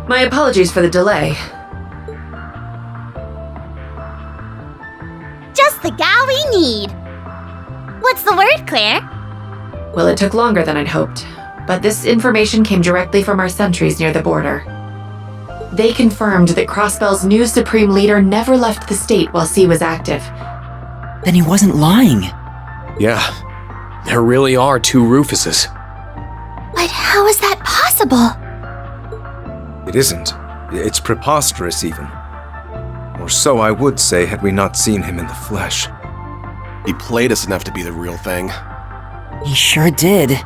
My apologies for the delay. Just the gal we need. What's the word, Claire? Well, it took longer than I'd hoped, but this information came directly from our sentries near the border. They confirmed that Crossbell's new Supreme Leader never left the state while C was active. Then he wasn't lying. Yeah, there really are 2 Rufuses. But how is that possible? It isn't. It's preposterous, even. Or so I would say had we not seen him in the flesh. He played us enough to be the real thing. He sure did.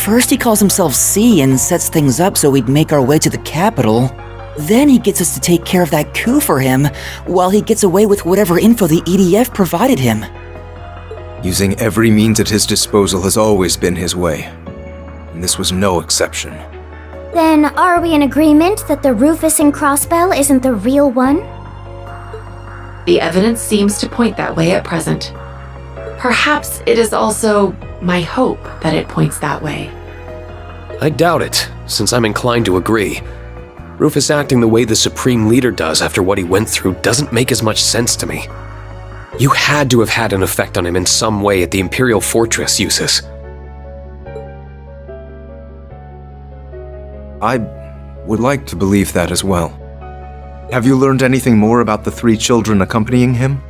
First he calls himself C and sets things up so we'd make our way to the capital. Then he gets us to take care of that coup for him, while he gets away with whatever info the EDF provided him. Using every means at his disposal has always been his way. And this was no exception. Then are we in agreement that the Rufus in Crossbell isn't the real one? The evidence seems to point that way at present. Perhaps it is also my hope that it points that way. I doubt it, since I'm inclined to agree. Rufus acting the way the Supreme Leader does after what he went through doesn't make as much sense to me. You had to have had an effect on him in some way at the Imperial Fortress, Eustace. I would like to believe that as well. Have you learned anything more about the 3 children accompanying him?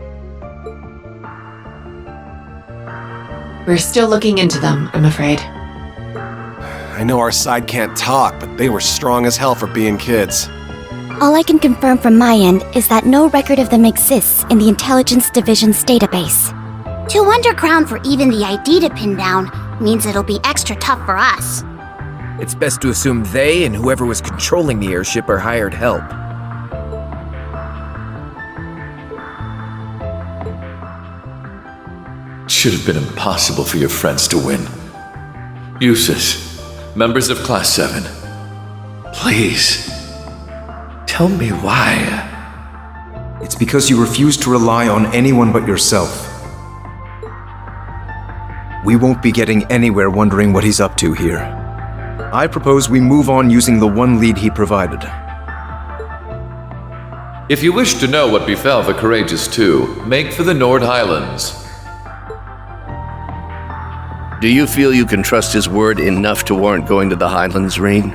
We're still looking into them, I'm afraid. I know our side can't talk, but they were strong as hell for being kids. All I can confirm from my end is that no record of them exists in the Intelligence Division's database. Too underground for even the ID to pin down means it'll be extra tough for us. It's best to assume they and whoever was controlling the airship are hired help. It should have been impossible for your friends to win. Eustace, members of Class VII, please, tell me why. It's because you refuse to rely on anyone but yourself. We won't be getting anywhere wondering what he's up to here. I propose we move on using the one lead he provided. If you wish to know what befell the Courageous Two, make for the Nord Highlands. Do you feel you can trust his word enough to warrant going to the Highlands, Rean?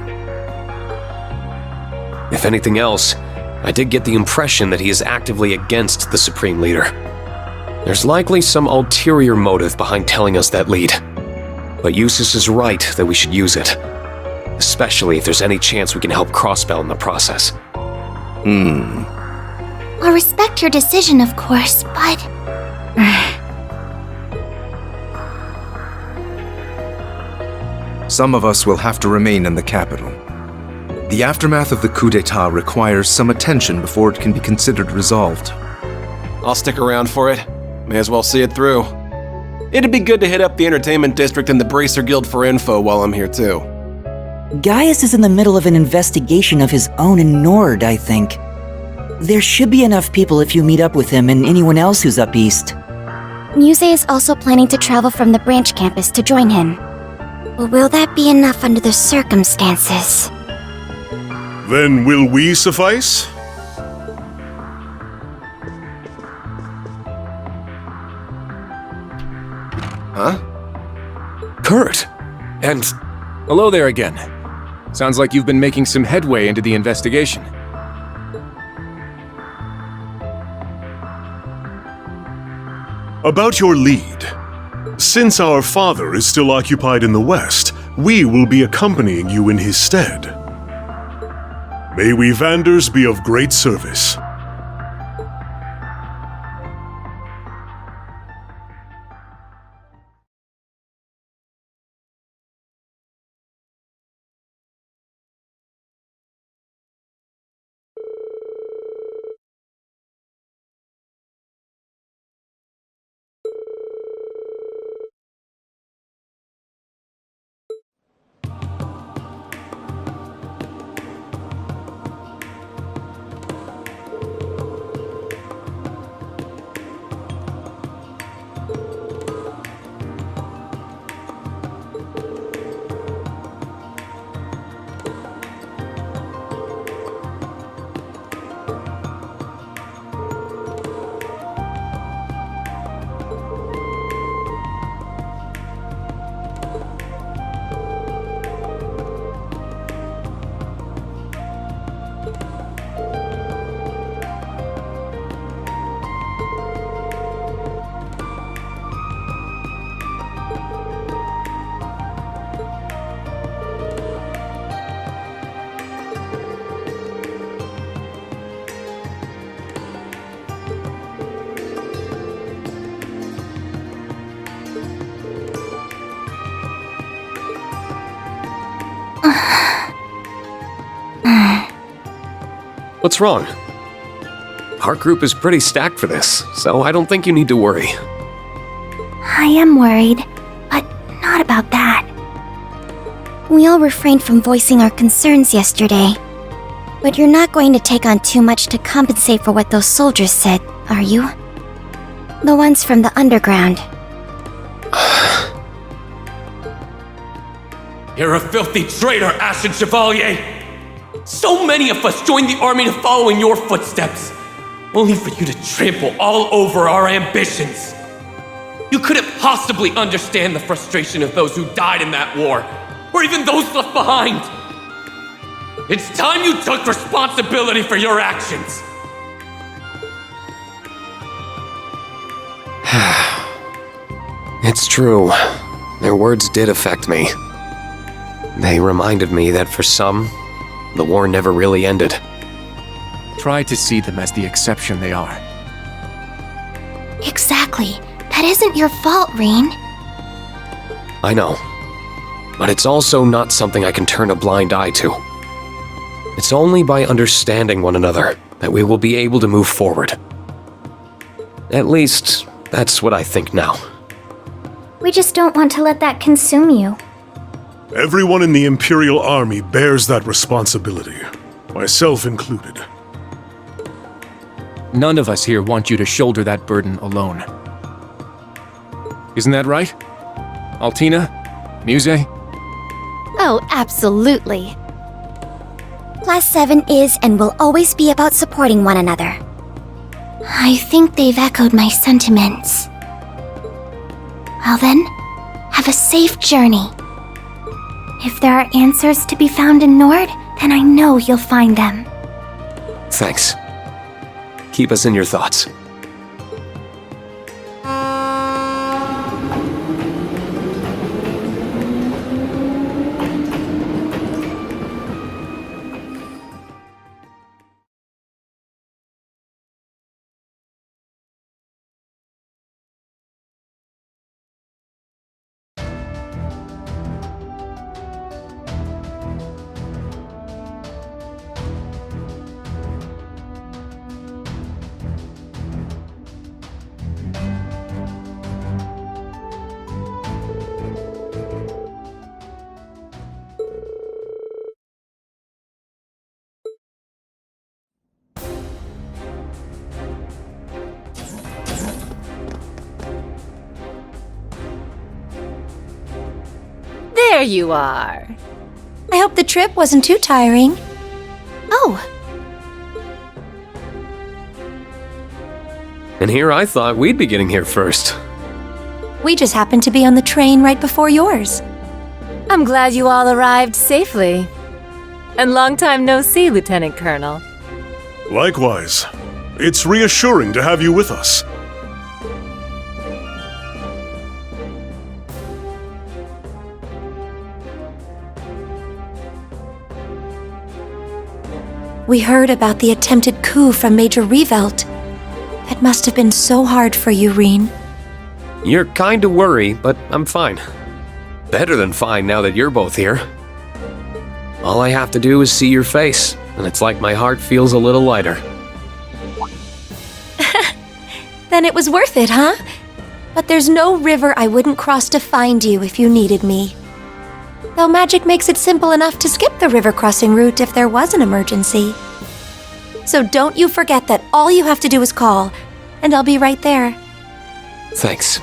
If anything else, I did get the impression that he is actively against the Supreme Leader. There's likely some ulterior motive behind telling us that lead. But Eustace is right that we should use it. Especially if there's any chance we can help Crossbell in the process. I'll respect your decision, of course, but... Some of us will have to remain in the capital. The aftermath of the coup d'etat requires some attention before it can be considered resolved. I'll stick around for it. May as well see it through. It'd be good to hit up the entertainment district and the Bracer Guild for info while I'm here too. Gaius is in the middle of an investigation of his own in Nord, I think. There should be enough people if you meet up with him and anyone else who's up east. Musse is also planning to travel from the branch campus to join him. But will that be enough under the circumstances? Then will we suffice? Huh? Kurt! And hello there again. Sounds like you've been making some headway into the investigation. About your lead. Since our father is still occupied in the West, we will be accompanying you in his stead. May we Vanders be of great service. what's wrong? Our group is pretty stacked for this, so I don't think you need to worry. I am worried, but not about that. We all refrained from voicing our concerns yesterday. But you're not going to take on too much to compensate for what those soldiers said, are you? The ones from the underground. You're a filthy traitor, Ashen Chevalier! So many of us joined the army to follow in your footsteps, only for you to trample all over our ambitions. You couldn't possibly understand the frustration of those who died in that war, or even those left behind. It's time you took responsibility for your actions. It's true. Their words did affect me. They reminded me that for some, the war never really ended. Try to see them as the exception they are. Exactly. That isn't your fault, Rean. I know. But it's also not something I can turn a blind eye to. It's only by understanding one another that we will be able to move forward. At least, that's what I think now. We just don't want to let that consume you. Everyone in the Imperial Army bears that responsibility, myself included. None of us here want you to shoulder that burden alone. Isn't that right? Altina? Musse? Oh, absolutely. Class 7 is and will always be about supporting one another. I think they've echoed my sentiments. Well then, have a safe journey. If there are answers to be found in Nord, then I know you'll find them. Thanks. Keep us in your thoughts. There you are. I hope the trip wasn't too tiring. Oh. And here I thought we'd be getting here first. We just happened to be on the train right before yours. I'm glad you all arrived safely. And long time no see, Lieutenant Colonel. Likewise. It's reassuring to have you with us. We heard about the attempted coup from Major Revelt. That must have been so hard for you, Rean. You're kinda worried, but I'm fine. Better than fine now that you're both here. All I have to do is see your face, and it's like my heart feels a little lighter. Then it was worth it, huh? But there's no river I wouldn't cross to find you if you needed me. Though magic makes it simple enough to skip the river crossing route if there was an emergency. So don't you forget that all you have to do is call, and I'll be right there. Thanks.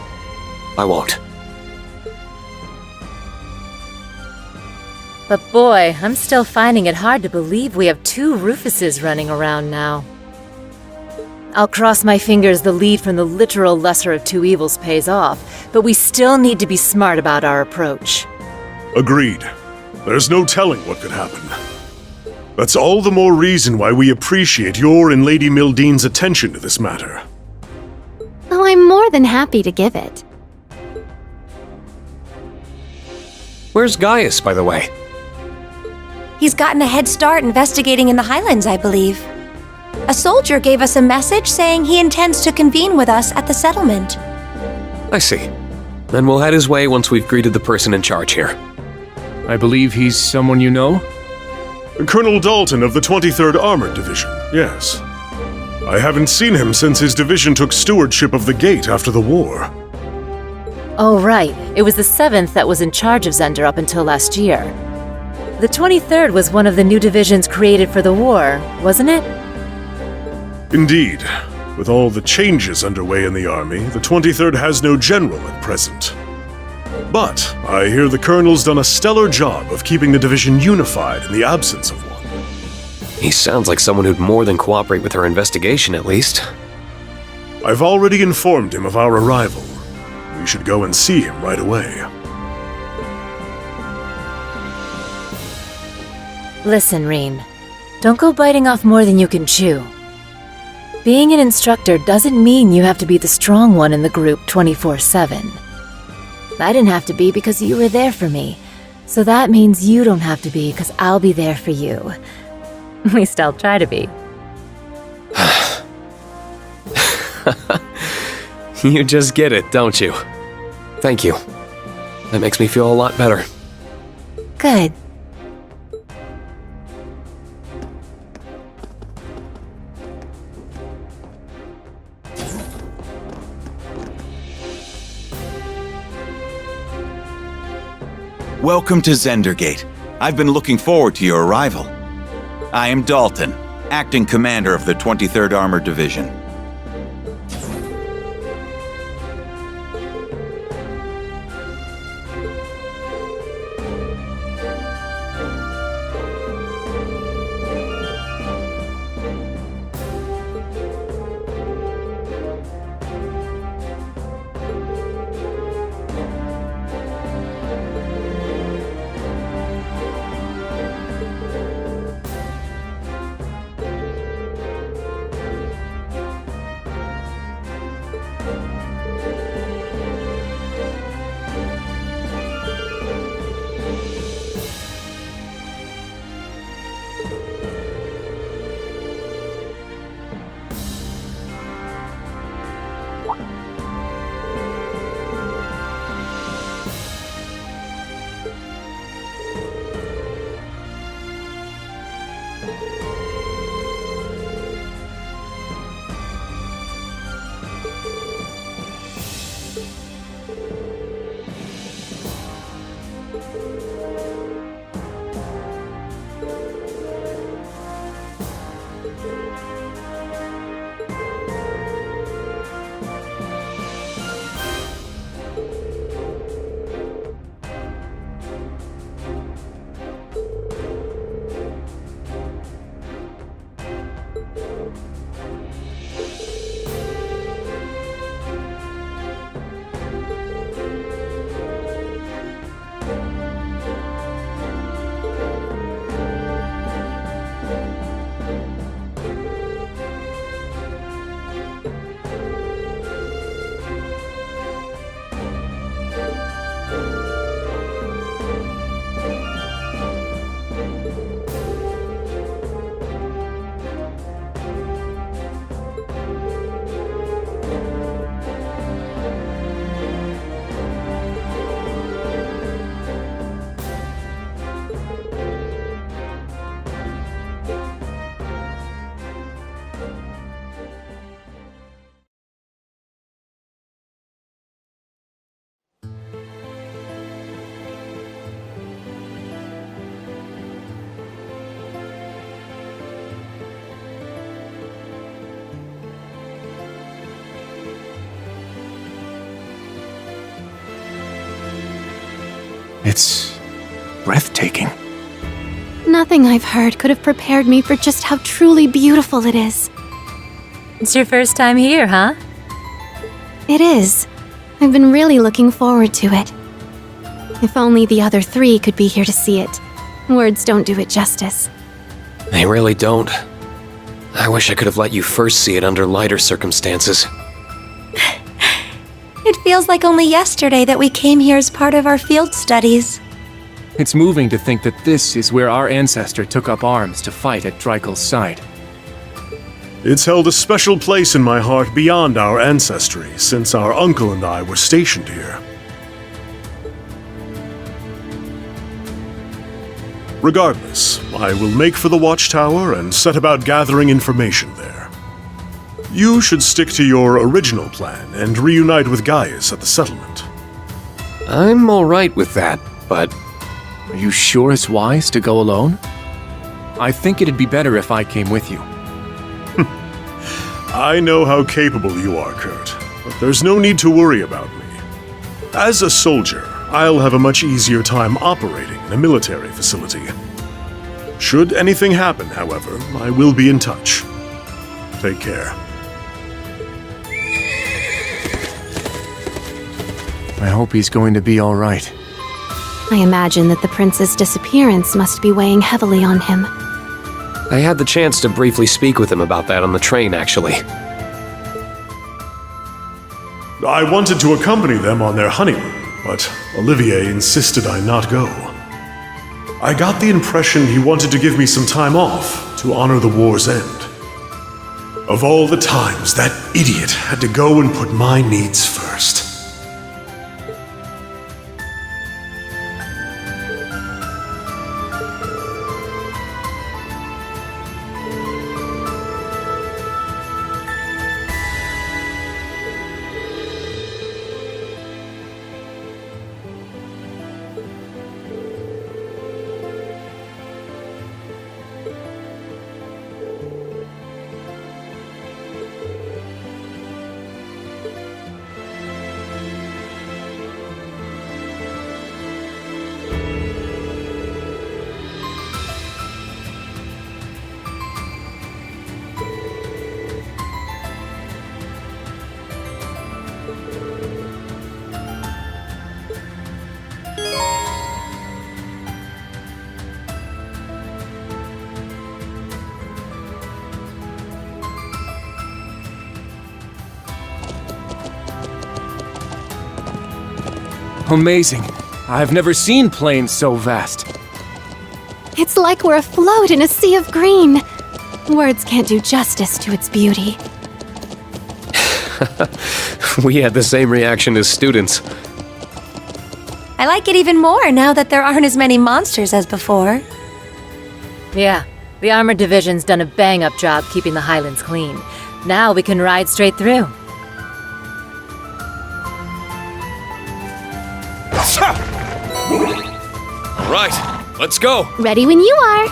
I won't. But boy, I'm still finding it hard to believe we have 2 Rufuses running around now. I'll cross my fingers the lead from the literal lesser of 2 evils pays off, but we still need to be smart about our approach. Agreed. There's no telling what could happen. That's all the more reason why we appreciate your and Lady Mildean's attention to this matter. Oh, I'm more than happy to give it. Where's Gaius, by the way? He's gotten a head start investigating in the Highlands, I believe. A soldier gave us a message saying he intends to convene with us at the settlement. I see. Then we'll head his way once we've greeted the person in charge here. I believe he's someone you know? Colonel Dalton of the 23rd Armored Division, yes. I haven't seen him since his division took stewardship of the gate after the war. Oh, right. It was the 7th that was in charge of Zender up until last year. The 23rd was one of the new divisions created for the war, wasn't it? Indeed. With all the changes underway in the army, the 23rd has no general at present. But I hear the colonel's done a stellar job of keeping the division unified in the absence of one. He sounds like someone who'd more than cooperate with our investigation, at least. I've already informed him of our arrival. We should go and see him right away. Listen, Rean. Don't go biting off more than you can chew. Being an instructor doesn't mean you have to be the strong one in the group 24/7. I didn't have to be because you were there for me, so that means you don't have to be because I'll be there for you. At least I'll try to be. You just get it, don't you? Thank you. That makes me feel a lot better. Good. Welcome to Zendergate. I've been looking forward to your arrival. I am Dalton, acting commander of the 23rd Armored Division. It's breathtaking. Nothing I've heard could have prepared me for just how truly beautiful it is. It's your first time here, huh? It is. I've been really looking forward to it. If only the other 3 could be here to see it. Words don't do it justice. They really don't. I wish I could have let you first see it under lighter circumstances. It feels like only yesterday that we came here as part of our field studies. It's moving to think that this is where our ancestor took up arms to fight at Dreikel's side. It's held a special place in my heart beyond our ancestry, since our uncle and I were stationed here. Regardless, I will make for the watchtower and set about gathering information there. You should stick to your original plan and reunite with Gaius at the settlement. I'm alright with that, but Are you sure it's wise to go alone? I think it'd be better if I came with you. I know how capable you are, Kurt, but there's no need to worry about me. As a soldier, I'll have a much easier time operating in a military facility. Should anything happen, however, I will be in touch. Take care. I hope he's going to be all right. I imagine that the prince's disappearance must be weighing heavily on him. I had the chance to briefly speak with him about that on the train, actually. I wanted to accompany them on their honeymoon, but Olivier insisted I not go. I got the impression he wanted to give me some time off to honor the war's end. Of all the times that idiot had to go and put my needs first. Amazing. I've never seen plains so vast. It's like we're afloat in a sea of green. Words can't do justice to its beauty. We had the same reaction as students. I like it even more now that there aren't as many monsters as before. Yeah, the Armored Division's done a bang-up job keeping the Highlands clean. Now we can ride straight through. All right, let's go. Ready when you are.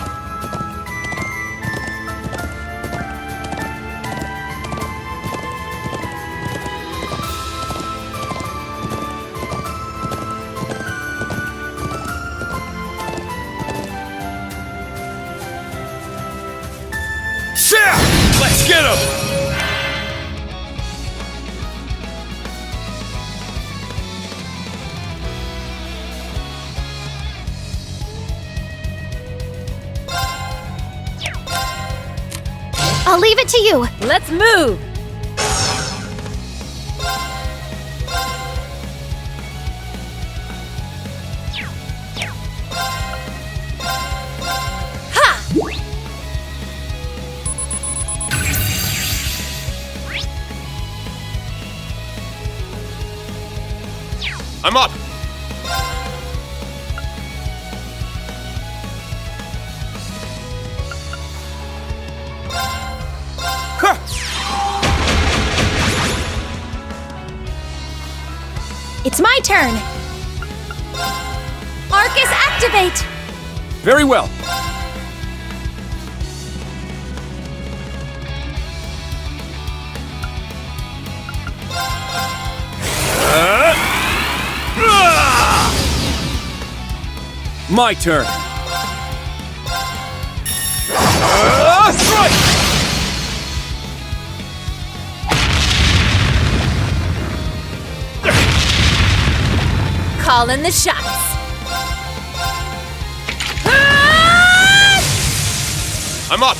Let's get him! I'll leave it to you. Let's move! I'm up! It's my turn! Arcus, activate! Very well. My turn. Strike! Call in the shots. I'm up!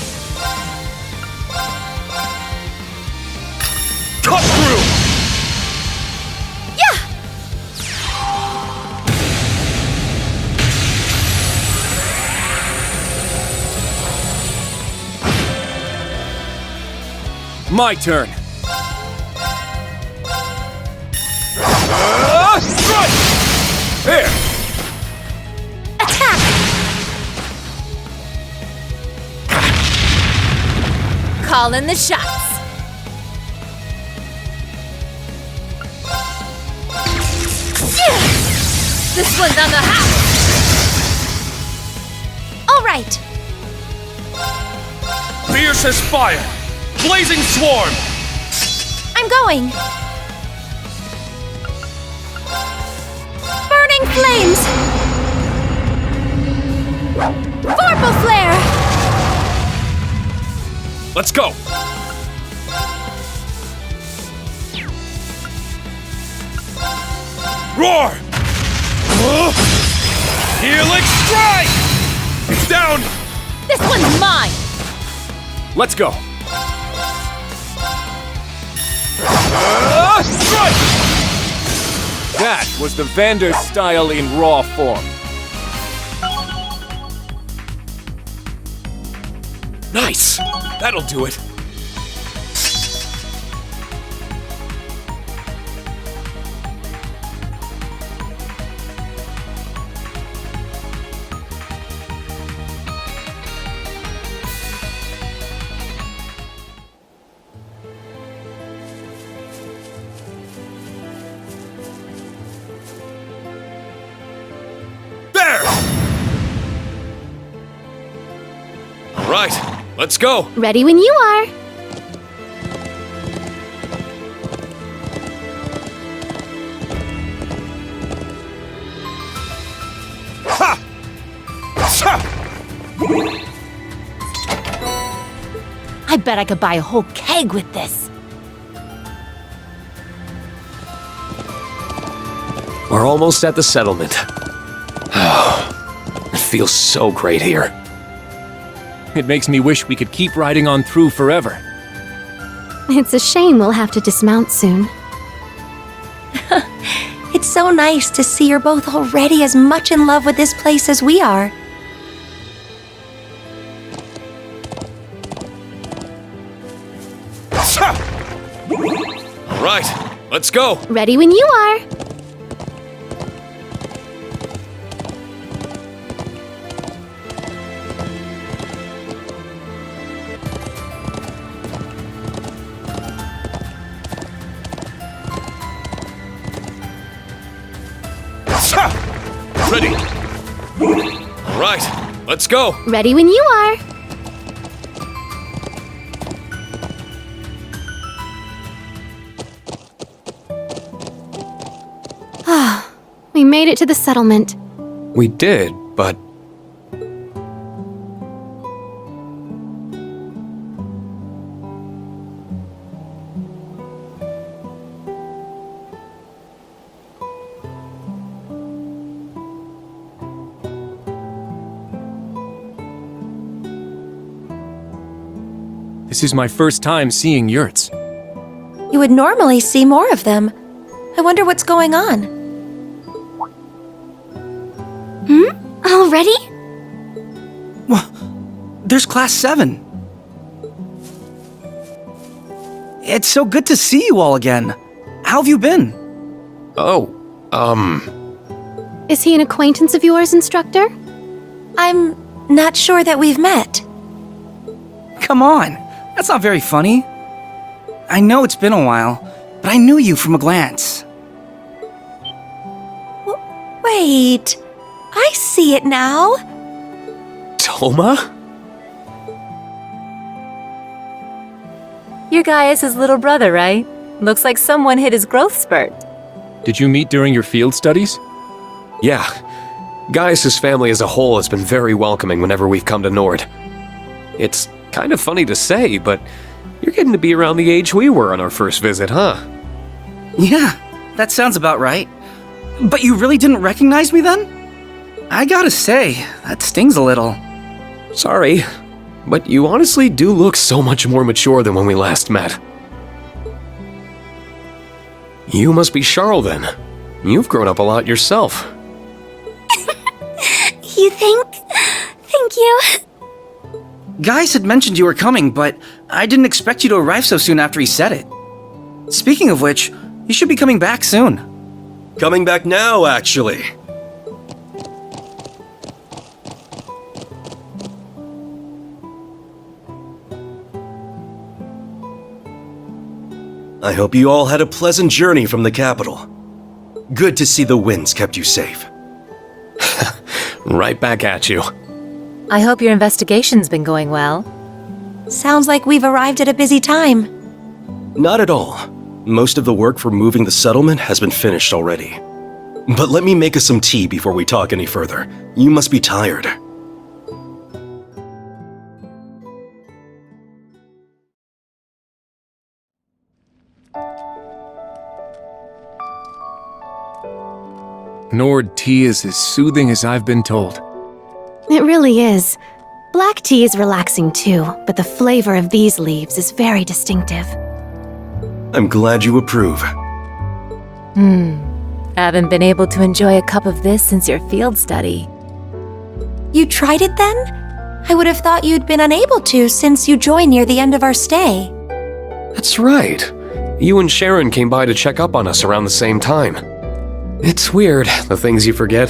Cut through! My turn. Strike! Here! Attack! calling the shots. This one's on the house. All right. Fiercest fire! Blazing swarm! I'm going. Burning flames! Vorpal flare! Let's go! Roar! Helix strike! It's down! This one's mine! Let's go. Strike! That was the Vander style in raw form. Nice! That'll do it. Right, let's go. Ready when you are. Ha! Ha! I bet I could buy a whole keg with this. We're almost at the settlement. It feels so great here. It makes me wish we could keep riding on through forever. It's a shame we'll have to dismount soon. It's so nice to see you're both already as much in love with this place as we are. All right, let's go. Ready when you are. Ready. All right, let's go. Ready when you are. Ah, we made it to the settlement. We did, but... This is my first time seeing yurts. You would normally see more of them. I wonder what's going on. Already? Well, there's Class 7. It's so good to see you all again. How have you been? Oh, Is he an acquaintance of yours, Instructor? I'm not sure that we've met. Come on, that's not very funny. I know it's been a while, but I knew you from a glance. Wait, I see it now. Toma? You're Gaius' little brother, right? Looks like someone hit his growth spurt. Did you meet during your field studies? Yeah. Gaius' family as a whole has been very welcoming whenever we've come to Nord. It's kind of funny to say, but you're getting to be around the age we were on our first visit, huh? Yeah, that sounds about right. But you really didn't recognize me then? I gotta say, that stings a little. Sorry, but you honestly do look so much more mature than when we last met. You must be Charles then. You've grown up a lot yourself. You think? Thank you. Gaius had mentioned you were coming, but I didn't expect you to arrive so soon after he said it. Speaking of which, you should be coming back soon. Coming back now, actually. I hope you all had a pleasant journey from the capital. Good to see the winds kept you safe. Right back at you. I hope your investigation's been going well. Sounds like we've arrived at a busy time. Not at all. Most of the work for moving the settlement has been finished already. But let me make us some tea before we talk any further. You must be tired. Nord tea is as soothing as I've been told. It really is. Black tea is relaxing too, but the flavor of these leaves is very distinctive. I'm glad you approve. Haven't been able to enjoy a cup of this since your field study. You tried it then? I would have thought you'd been unable to since you joined near the end of our stay. That's right. You and Sharon came by to check up on us around the same time. It's weird, the things you forget.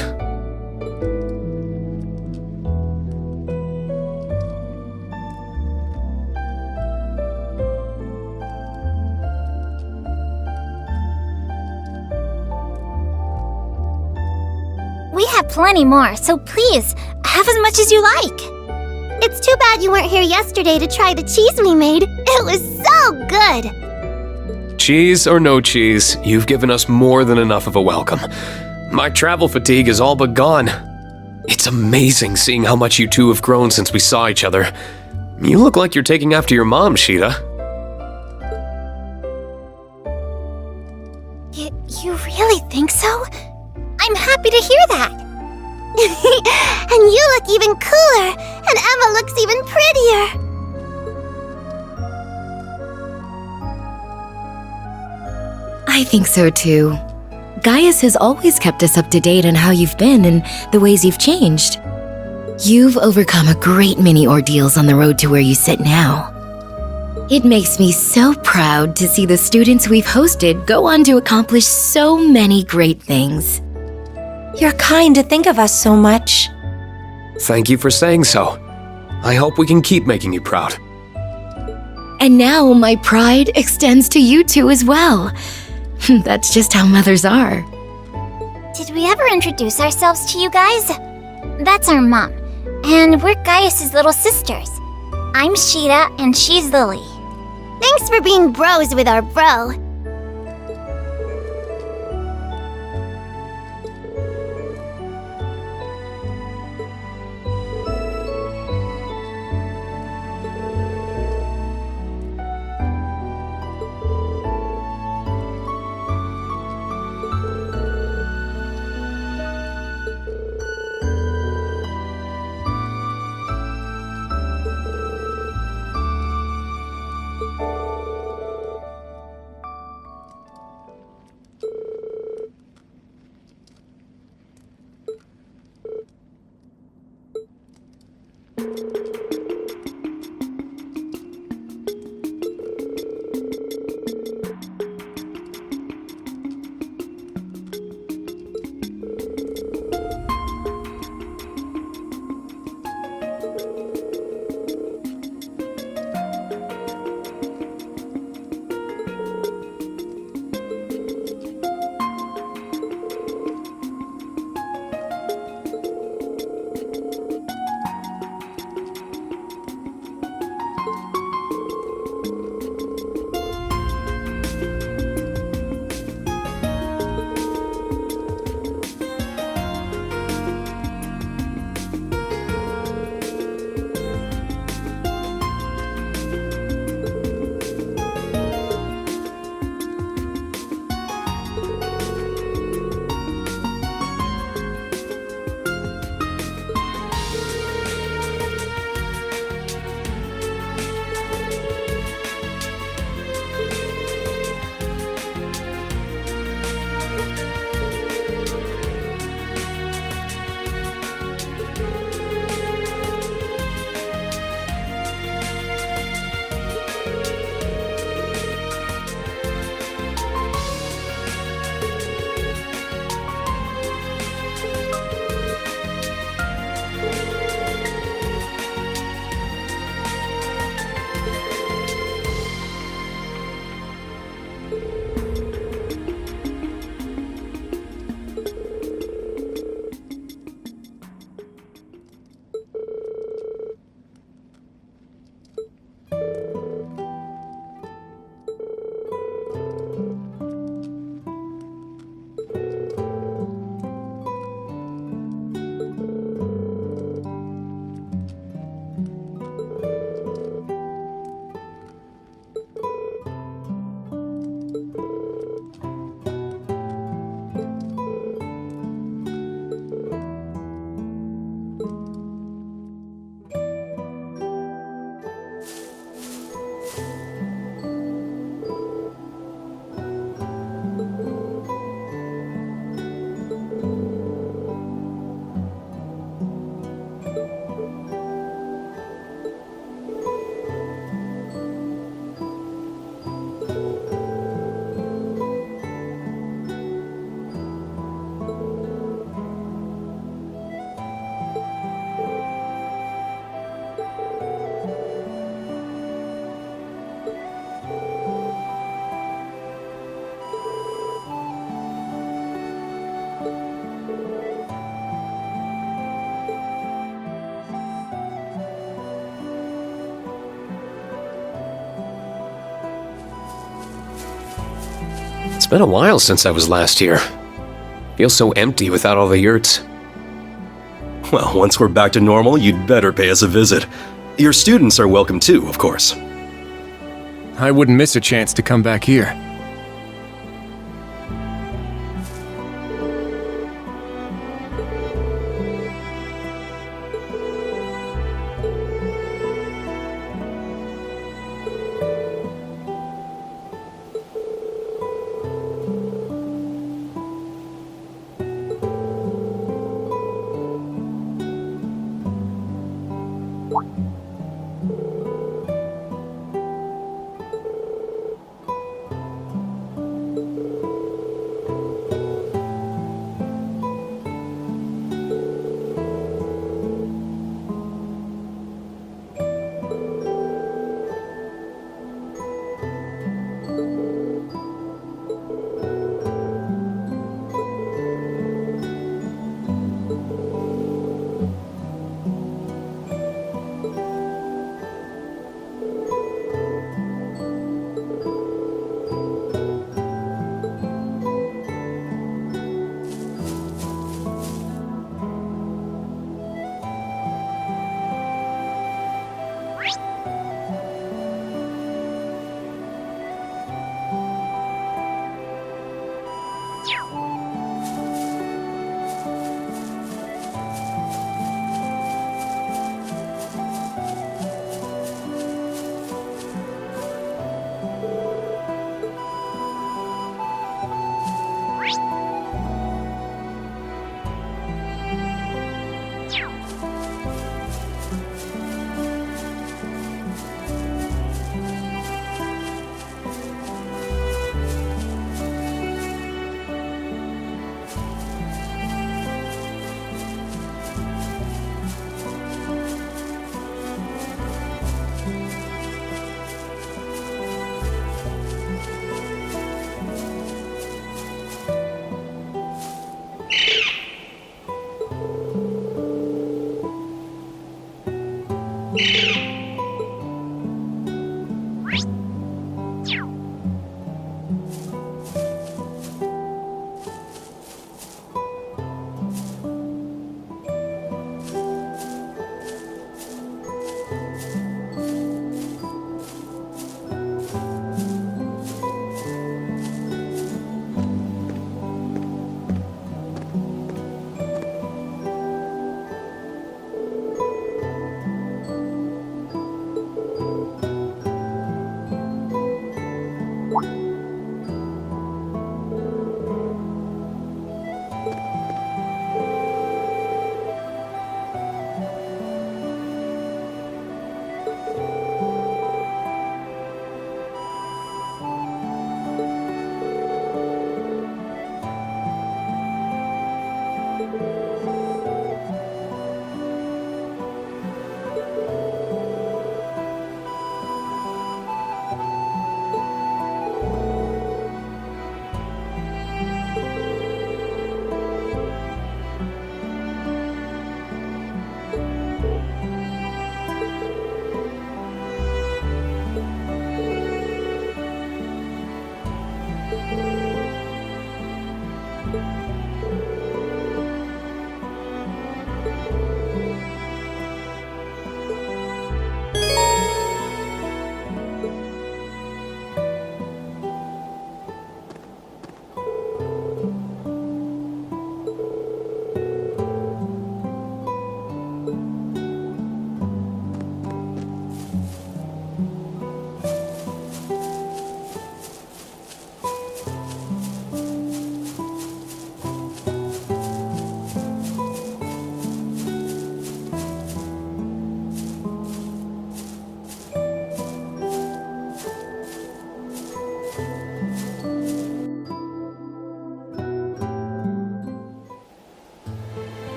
We have plenty more, so please, have as much as you like. It's too bad you weren't here yesterday to try the cheese we made. It was so good! Cheese or no cheese, you've given us more than enough of a welcome. My travel fatigue is all but gone. It's amazing seeing how much you two have grown since we saw each other. You look like you're taking after your mom, Sheeta. You really think so? I'm happy to hear that. And you look even cooler, and Emma looks even prettier. I think so too. Gaius has always kept us up to date on how you've been and the ways you've changed. You've overcome a great many ordeals on the road to where you sit now. It makes me so proud to see the students we've hosted go on to accomplish so many great things. You're kind to think of us so much. Thank you for saying so. I hope we can keep making you proud. And now my pride extends to you two as well. That's just how mothers are. Did we ever introduce ourselves to you guys? That's our mom, and we're Gaius's little sisters. I'm Sheeta, and she's Lily. Thanks for being bros with our bro. It's been a while since I was last here. Feels so empty without all the yurts. Well, once we're back to normal, you'd better pay us a visit. Your students are welcome too, of course. I wouldn't miss a chance to come back here.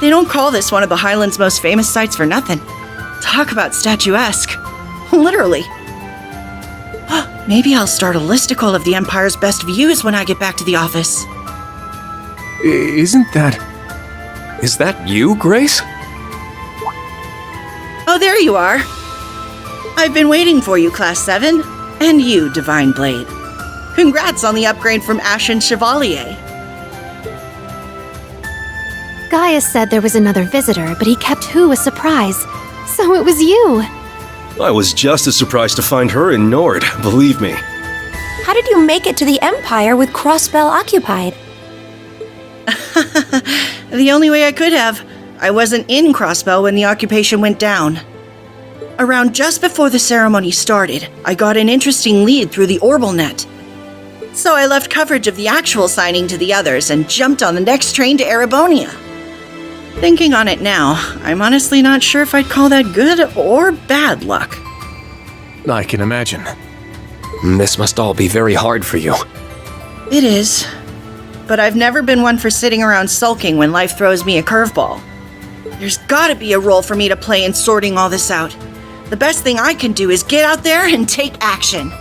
They don't call this one of the Highlands' most famous sites for nothing. Talk about statuesque. Literally. Maybe I'll start a listicle of the Empire's best views when I get back to the office. Isn't that... Is that you, Grace? Oh, there you are. I've been waiting for you, Class 7. And you, Divine Blade. Congrats on the upgrade from Ashen Chevalier. Gaius said there was another visitor, but he kept Who a surprise. So it was you. I was just as surprised to find her in Nord, believe me. How did you make it to the Empire with Crossbell occupied? The only way I could have. I wasn't in Crossbell when the occupation went down. Around just before the ceremony started, I got an interesting lead through the Orbal net. So I left coverage of the actual signing to the others and jumped on the next train to Erebonia. Thinking on it now, I'm honestly not sure if I'd call that good or bad luck. I can imagine. This must all be very hard for you. It is. But I've never been one for sitting around sulking when life throws me a curveball. There's gotta be a role for me to play in sorting all this out. The best thing I can do is get out there and take action.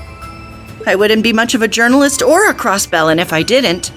I wouldn't be much of a journalist or a Crossbellin if I didn't.